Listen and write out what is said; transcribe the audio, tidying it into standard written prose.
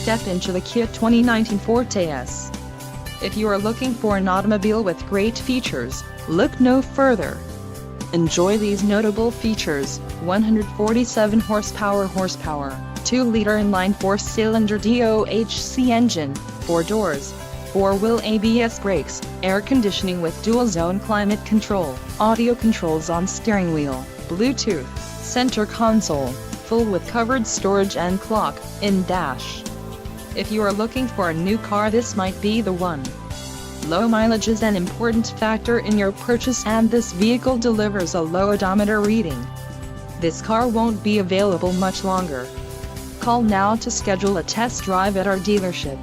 step into the Kia 2019 Forte S. If you are looking for an automobile with great features, look no further. Enjoy these notable features: 147 horsepower, 2-liter inline 4-cylinder DOHC engine, 4 doors, 4-wheel ABS brakes, air conditioning with dual-zone climate control, audio controls on steering wheel, Bluetooth, center console, full with covered storage and clock in dash. If you are looking for a new car, this might be the one. Low mileage is an important factor in your purchase, and this vehicle delivers a low odometer reading. This car won't be available much longer. Call now to schedule a test drive at our dealership.